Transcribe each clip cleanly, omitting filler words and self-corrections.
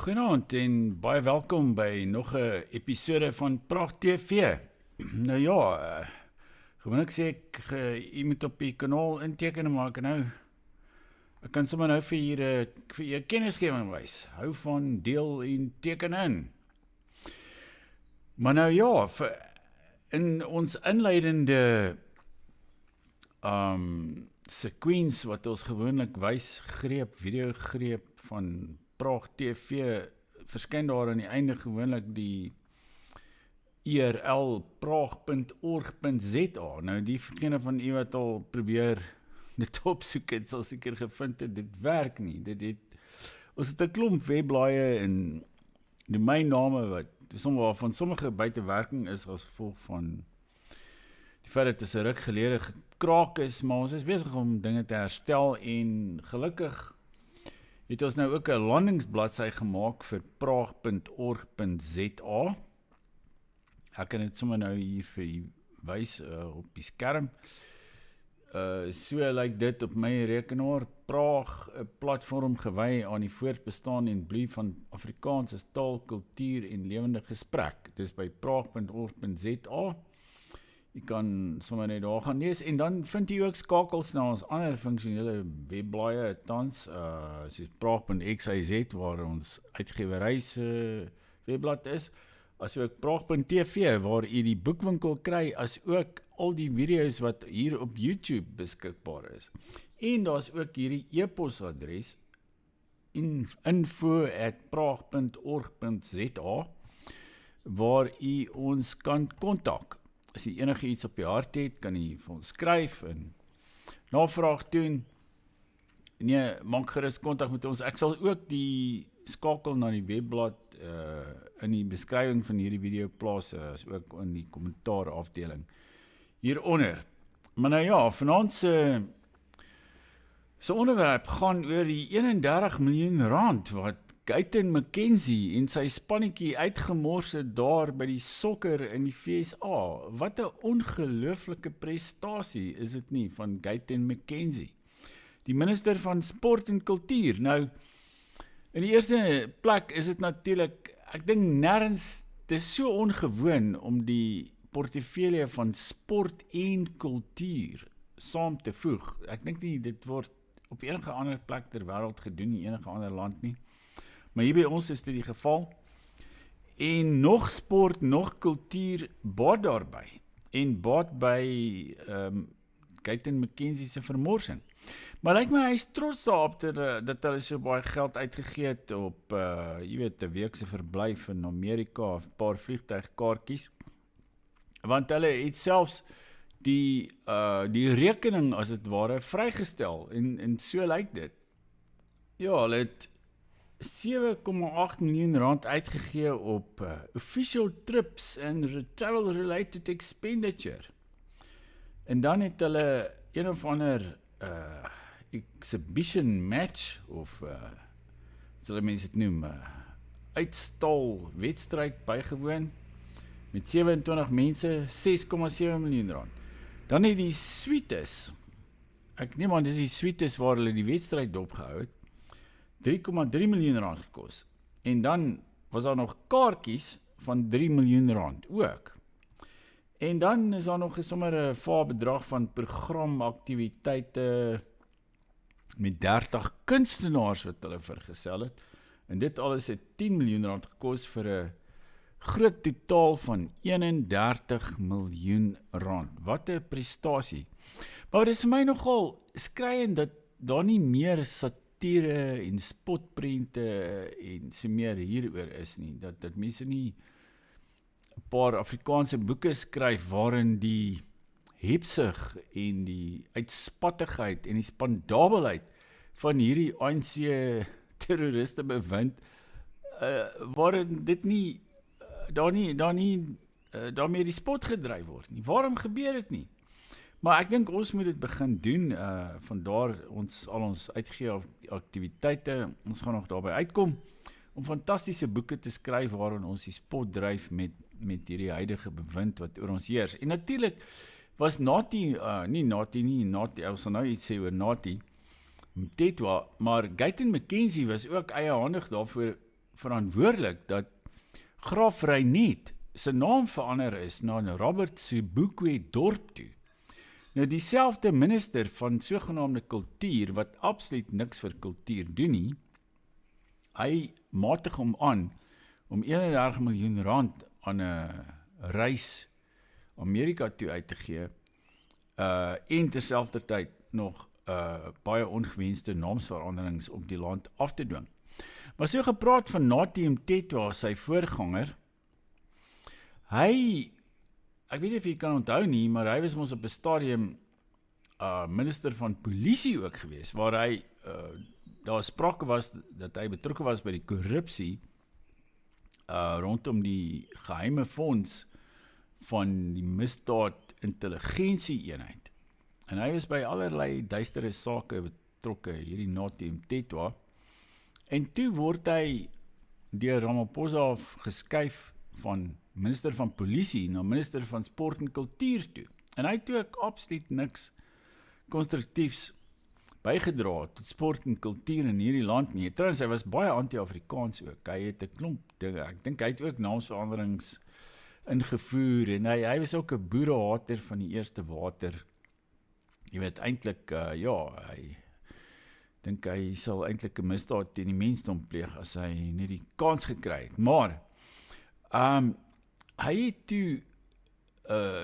Goeienaand en baie welkom by nog 'n episode van Praat TV. Nou ja, gewoonlik sê ek jy moet op die kanaal inteken maar ek kan sommer nou vir julle kennisgewing wys. Hou van deel en teken in. Maar nou ja, in ons inleidende sequence wat ons gewoonlik wys, videogreep van Praag TV, verskyn daar aan die einde gewoonlik die URL praag.org.za. Nou diegene van u wat al probeer dit opsoek het, sal seker gevind het, dit werk nie. Ons het 'n klomp webblaaie en domeinname waarvan sommige buite werking is as gevolg van die feit dat dit 'n ruk gelede gekraak is, maar ons is besig om dinge te herstel en gelukkig het ons nou ook 'n landingsbladsy gemaak vir praag.org.za. Ek kan dit sommer nou hier vir u wys op die skerm. So lyk dit op my rekenaar. Praag, 'n platform gewy aan die voortbestaan en bloei van Afrikaans as taal, kultuur en lewende gesprek. Dis by praag.org.za. Jy kan sommer net daar gaan lees en dan vind jy ook skakels na ons ander funksionele webblaaie tans, soos praag.xyz waar ons uitgewery se webblad is, asook praag.tv waar jy die boekwinkel kry, as ook al die video's wat hier op YouTube beskikbaar is. En daar's ook hierdie e-posadres info@praag.org.za waar jy ons kan kontak. As jy enige iets op die hart het, kan jy vir ons skryf en navraag doen. Nee, maak gerus kontak met ons. Ek sal ook die skakel na die webblad in die beskrywing van hierdie video plaas, as ook in die kommentaar afdeling hieronder. Maar nou ja, vanaand se onderwerp gaan oor die 31 miljoen rand wat Guyton McKenzie en sy spannetjie uitgemors het daar by die sokker in die VSA. Wat 'n ongelooflike prestasie is dit nie van Guyton McKenzie, die minister van sport en kultuur. Nou, in die eerste plek is dit natuurlik, ek dink nêrens, dit is so ongewoon om die portefeulje van sport en kultuur saam te voeg. Ek dink nie dit word op enige ander plek ter wêreld gedoen in enige ander land nie. Maar hier by ons is dit die geval. En nog sport, nog kultuur baat daarby. En baat by Guyton McKenzie se vermorsing. Maar lyk my hy is trots daarop dat hulle so baie geld uitgegee het op, jy weet, 'n week se verblyf in Amerika, 'n paar vliegtuigkaartjies. Want hulle het selfs die rekening as dit ware vrygestel en so lyk dit. Ja, hulle het 7,8 miljoen rand uitgegee op official trips and travel-related expenditure. En dan het hulle een of ander exhibition match, of sal mense dit noem, uitstal wedstryd bygewoon, met 27 mense, 6,7 miljoen rand. Dan het die suites, ek neem aan dis die suites waar hulle die wedstryd dopgehou het, 3,3 miljoen rand gekos. En dan was daar nog kaartjies van 3 miljoen rand ook. En dan is daar nog sommer 'n vaar bedrag van programaktiwiteite met 30 kunstenaars wat hulle vergesel het. En dit alles het 10 miljoen rand gekos vir 'n groot totaal van 31 miljoen rand. Wat 'n prestasie. Maar dit is vir my nogal skreiend dat daar nie meer satire en spotprente en so meer hieroor is nie. Dat mense nie 'n paar Afrikaanse boeke skryf waarin die hebsig en die uitspattigheid en die spandabelheid van hierdie ANC terroriste bevind, waarin dit nie daarmee die spot gedryf word nie. Waarom gebeur dit nie? Maar ek dink ons moet dit begin doen, vandaar al ons uitgee aktiwiteite, ons gaan nog daarby uitkom, om fantastiese boeke te skryf waarin ons die spot dryf met hierdie huidige bewind wat oor ons heers. En natuurlik was Natie, ek sal nou iets sê oor Natie, Mtetwa, maar Guyton McKenzie was ook eiehandig daarvoor verantwoordelik dat Graaf Reinet sy naam verander is na Robert Sobukwe dorp toe. Nou dieselfde minister van sogenaamde kultuur, wat absoluut niks vir kultuur doen nie, hy matig hom aan om 31 miljoen rand aan 'n reis Amerika toe uit te gee, en terselfdertyd nog baie ongewenste naamsveranderings op die land af te dwing. Maar so gepraat van Nathi Mthethwa, sy voorganger, hy, ek weet nie of jy kan onthou nie, maar hy was ons op 'n stadium minister van polisie ook gewees, waar hy, daar sprake was dat hy betrokke was by die korrupsie rondom die geheime fonds van die misdaad intelligensie eenheid. En hy was by allerlei duistere sake betrokke, hierdie Nathi Mthethwa, en toe word hy deur Ramaphosa geskuif van minister van polisie na minister van sport en kultuur toe. En hy het ook absoluut niks konstruktiefs bygedra tot sport en kultuur in hierdie land nie. Trouwens, hy was baie anti-Afrikaans ook. Hy het 'n klomp dinge, ek dink hy het ook naamsveranderings ingevoer, en hy was ook 'n boerehater van die eerste water. Jy weet, eintlik, hy dink hy sal eintlik 'n misdaad teen die mensdom pleeg as hy net die kans gekry het. Maar, hy het toe,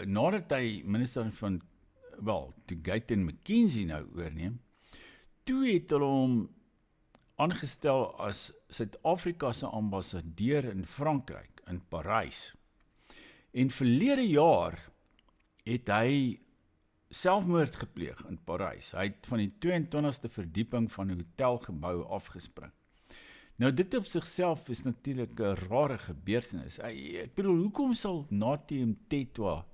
nadat hy minister van, toe Guyton McKenzie nou oorneem, toe het hulle hom aangestel as Suid-Afrika se ambassadeur in Frankryk, in Parys. En verlede jaar het hy selfmoord gepleeg in Parys. Hy het van die 22ste verdieping van 'n hotelgebou afgespring. Nou dit op sigself is natuurlik 'n rare gebeurtenis. Ek bedoel, hoekom sal Nathi Mthethwa,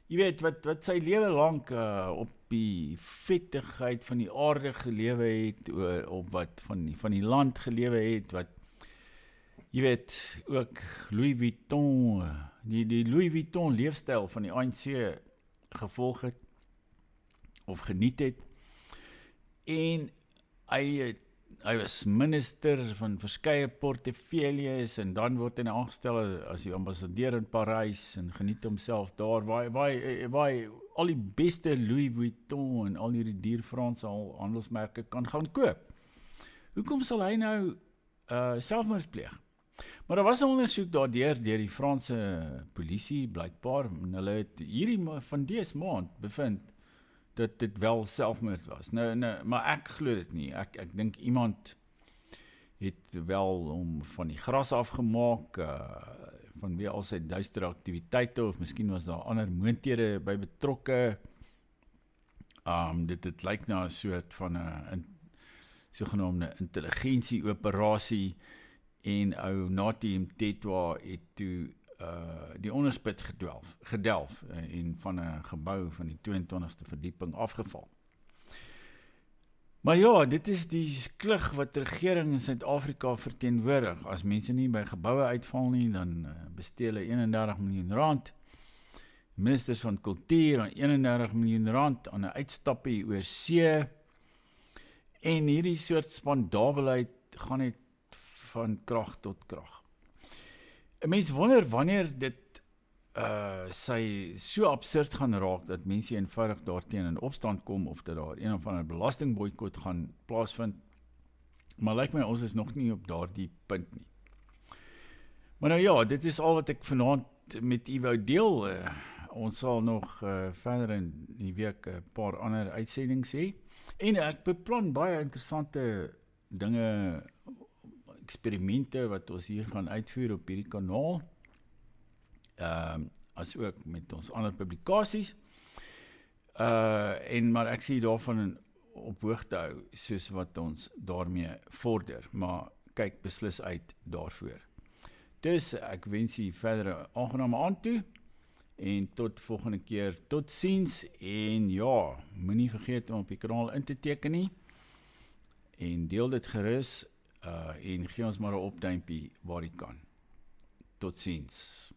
jy weet, wat sy lewe lank op die vettigheid van die aarde gelewe het, op wat van die land gelewe het, wat, jy weet, ook Louis Vuitton, die Louis Vuitton leefstyl van die ANC gevolg het, of geniet het, en hy was minister van verskeie portefeuilles, en dan word hy aangestel as die ambassadeur in Parys, en geniet homself daar, waar al die beste Louis Vuitton en al hierdie duur Franse handelsmerke kan gaan koop. Hoekom sal hy nou selfmoord pleeg? Maar daar was 'n ondersoek daardeur deur die Franse polisie, blykbaar, en hulle het hierdie van dese maand bevind dat dit wel selfmoord was. Nou, maar ek glo dit nie. Ek dink iemand het wel hom van die gras afgemaak, vanweë al sy duistere aktiwiteite, of miskien was daar ander moonthede by betrokke. Dit lyk na 'n soort van 'n sogenaamde intelligensieoperasie, en ou Nathi Mthethwa het toe die onderspit gedelf en van 'n gebou van die 22ste verdieping afgeval. Maar ja, dit is die klug wat die regering in Suid-Afrika verteenwoordig. As mense nie by geboue uitval nie, dan bestee hulle 31 miljoen rand. Ministers van kultuur aan 31 miljoen rand aan 'n uitstappie oor see. En hierdie soort spandabelheid gaan net van krag tot krag. 'n Mens wonder wanneer dit sy so absurd gaan raak, dat mense eenvoudig daarteen in opstand kom, of dat daar een of ander belastingboikot gaan plaasvind. Maar lyk my, ons is nog nie op daardie punt nie. Maar nou ja, dit is al wat ek vanaand met u wou deel. Ons sal nog verder in die week 'n paar ander uitsendings hê. En ek beplan baie interessante dinge, eksperimente wat ons hier gaan uitvoer op hierdie kanaal, as ook met ons ander publikasies, maar ek sê daarvan op hoogte hou, soos wat ons daarmee vorder, maar kyk beslis uit daarvoor. Dus ek wens u verdere aangename aand toe, en tot volgende keer, tot ziens, en ja, moenie vergeet om op die kanaal in te teken nie, en deel dit gerus, en gee ons maar 'n opduimpie waar jy kan. Tot ziens.